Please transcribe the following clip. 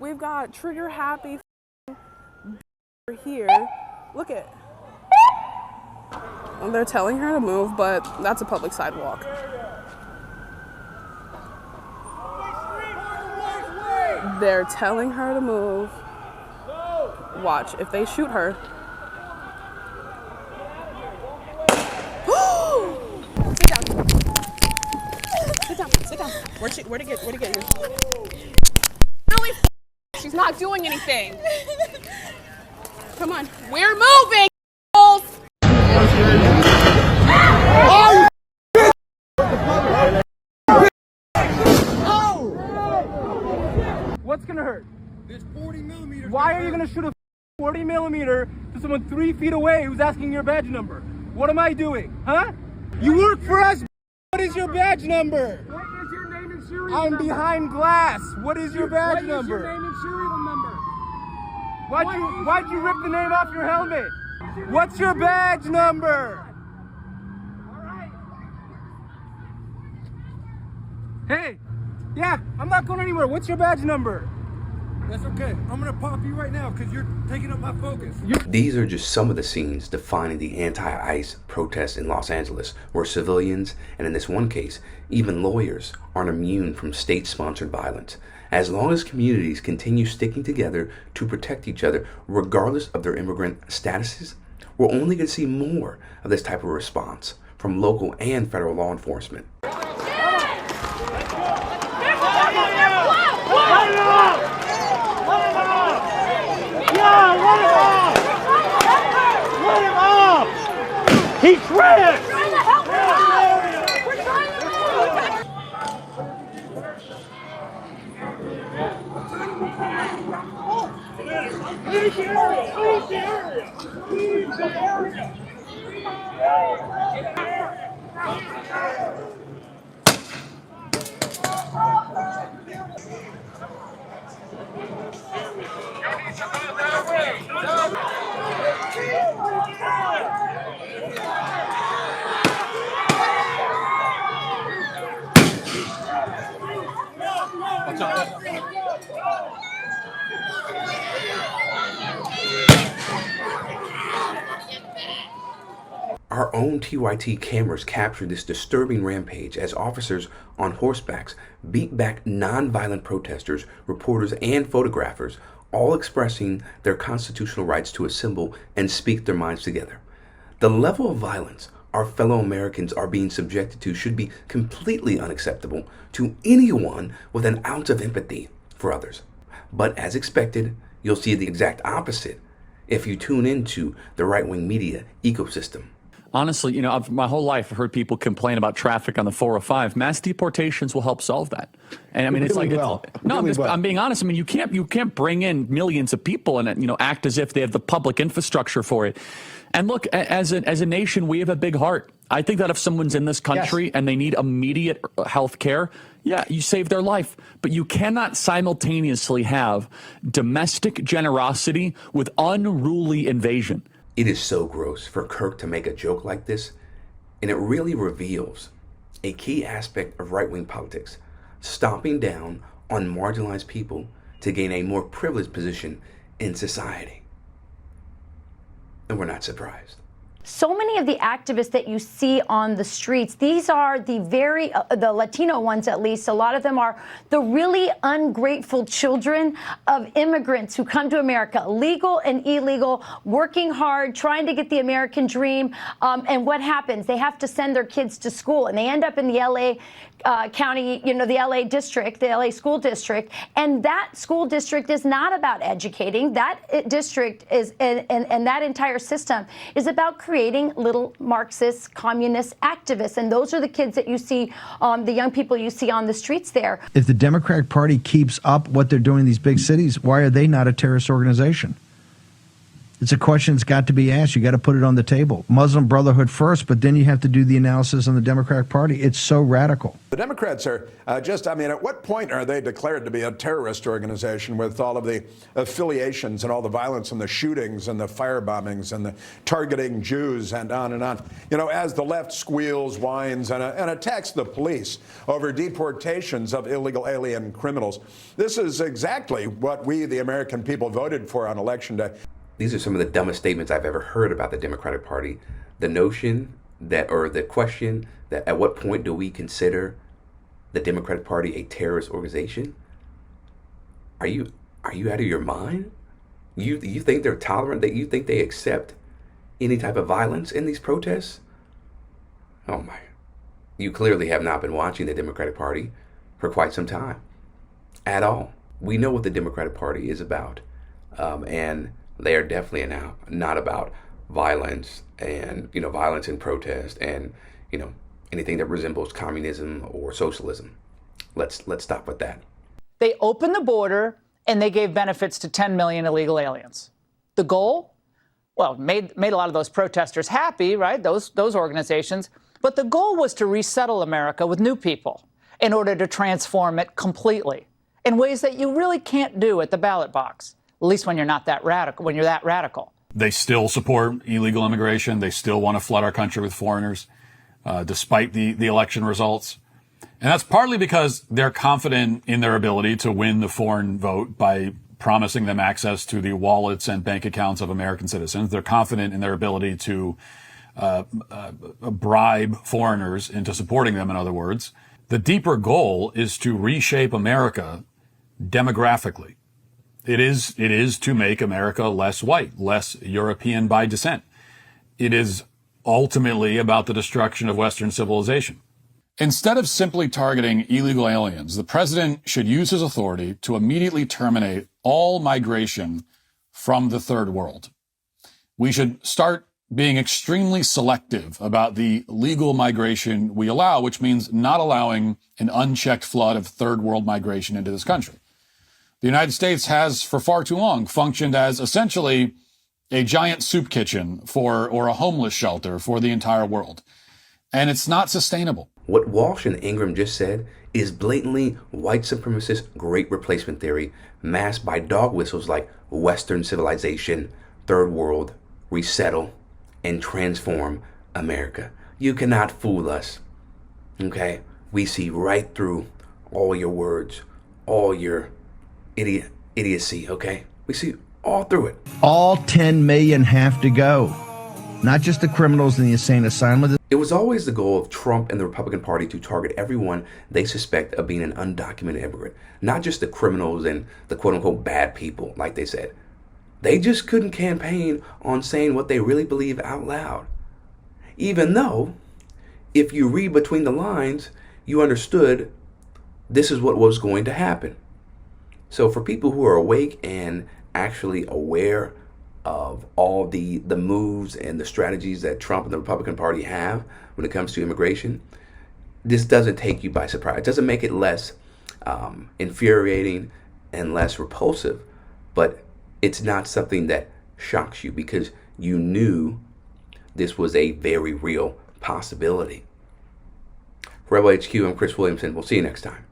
We've got trigger happy here. Look at. Well, they're telling her to move, but that's a public sidewalk. They're telling her to move. Watch, if they shoot her. Sit down. Sit down. Sit down. Where'd it get you? Really? She's not doing anything. Come on. We're moving. What's gonna hurt? There's 40 millimeters. Why are you gonna shoot a 40 millimeter to someone 3 feet away who's asking your badge number? What am I doing? Huh? You work for us. What is your badge number? What is your name and serial I'm number? behind glass. What is your badge number? What is your name and serial number? Why'd you rip the name off your helmet? What's your badge number? All right. Hey, yeah, I'm not going anywhere. What's your badge number? That's okay. I'm gonna pop you right now because you're taking up my focus. These are just some of the scenes defining the anti-ICE protests in Los Angeles, where civilians, and in this one case, even lawyers, aren't immune from state-sponsored violence. As long as communities continue sticking together to protect each other, regardless of their immigrant statuses, we're only going to see more of this type of response from local and federal law enforcement. He's trash! Leave the area! Leave the area! Leave the area! Our own TYT cameras captured this disturbing rampage as officers on horsebacks beat back non-violent protesters, reporters, and photographers, all expressing their constitutional rights to assemble and speak their minds together. The level of violence our fellow Americans are being subjected to should be completely unacceptable to anyone with an ounce of empathy for others. But as expected, you'll see the exact opposite if you tune into the right-wing media ecosystem. Honestly, my whole life I've heard people complain about traffic on the 405. Mass deportations will help solve that. And I mean, it's really like, I'm being honest. I mean, you can't bring in millions of people and act as if they have the public infrastructure for it. And look, as a nation, we have a big heart. I think that if someone's in this country and they need immediate health care, yeah, you save their life. But you cannot simultaneously have domestic generosity with unruly invasion. It is so gross for Kirk to make a joke like this, and it really reveals a key aspect of right-wing politics, stomping down on marginalized people to gain a more privileged position in society. And we're not surprised. So many of the activists that you see on the streets, these are the Latino ones at least, a lot of them are the really ungrateful children of immigrants who come to America, legal and illegal, working hard, trying to get the American dream. And what happens? They have to send their kids to school and they end up in the LA county, the LA district, the LA school district. And that school district is not about educating. That district is, and that entire system is about creating little Marxist, communist activists. And those are the kids that you see, the young people you see on the streets there. If the Democratic Party keeps up what they're doing in these big cities, why are they not a terrorist organization? It's a question that's got to be asked. You got to put it on the table. Muslim Brotherhood first, but then you have to do the analysis on the Democratic Party. It's so radical. The Democrats are at what point are they declared to be a terrorist organization with all of the affiliations and all the violence and the shootings and the fire bombings and the targeting Jews and on and on? As the left squeals, whines, and attacks the police over deportations of illegal alien criminals. This is exactly what we, the American people, voted for on Election Day. These are some of the dumbest statements I've ever heard about the Democratic Party. The notion that, or the question that, at what point do we consider the Democratic Party a terrorist organization? Are you out of your mind? You think they're tolerant? That you think they accept any type of violence in these protests? Oh my! You clearly have not been watching the Democratic Party for quite some time, at all. We know what the Democratic Party is about, and they are definitely now not about violence and, violence and protest and, anything that resembles communism or socialism. Let's stop with that. They opened the border and they gave benefits to 10 million illegal aliens. The goal? Well, made a lot of those protesters happy, right? Those organizations. But the goal was to resettle America with new people in order to transform it completely in ways that you really can't do at the ballot box. At least when you're not that radical, when you're that radical. They still support illegal immigration. They still want to flood our country with foreigners, despite the election results. And that's partly because they're confident in their ability to win the foreign vote by promising them access to the wallets and bank accounts of American citizens. They're confident in their ability to bribe foreigners into supporting them, in other words. The deeper goal is to reshape America demographically. It is to make America less white, less European by descent. It is ultimately about the destruction of Western civilization. Instead of simply targeting illegal aliens, the president should use his authority to immediately terminate all migration from the third world. We should start being extremely selective about the legal migration we allow, which means not allowing an unchecked flood of third world migration into this country. The United States has, for far too long, functioned as essentially a giant soup kitchen or a homeless shelter for the entire world. And it's not sustainable. What Walsh and Ingram just said is blatantly white supremacist great replacement theory masked by dog whistles like Western civilization, third world, resettle, and transform America. You cannot fool us, okay? We see right through all your words, all your idiocy, okay? We see all through it. All 10 million have to go. Not just the criminals in the insane asylum. It was always the goal of Trump and the Republican Party to target everyone they suspect of being an undocumented immigrant. Not just the criminals and the quote-unquote bad people, like they said. They just couldn't campaign on saying what they really believe out loud. Even though, if you read between the lines, you understood this is what was going to happen. So for people who are awake and actually aware of all the moves and the strategies that Trump and the Republican Party have when it comes to immigration, this doesn't take you by surprise. It doesn't make it less infuriating and less repulsive, but it's not something that shocks you because you knew this was a very real possibility. For Rebel HQ, I'm Chris Williamson. We'll see you next time.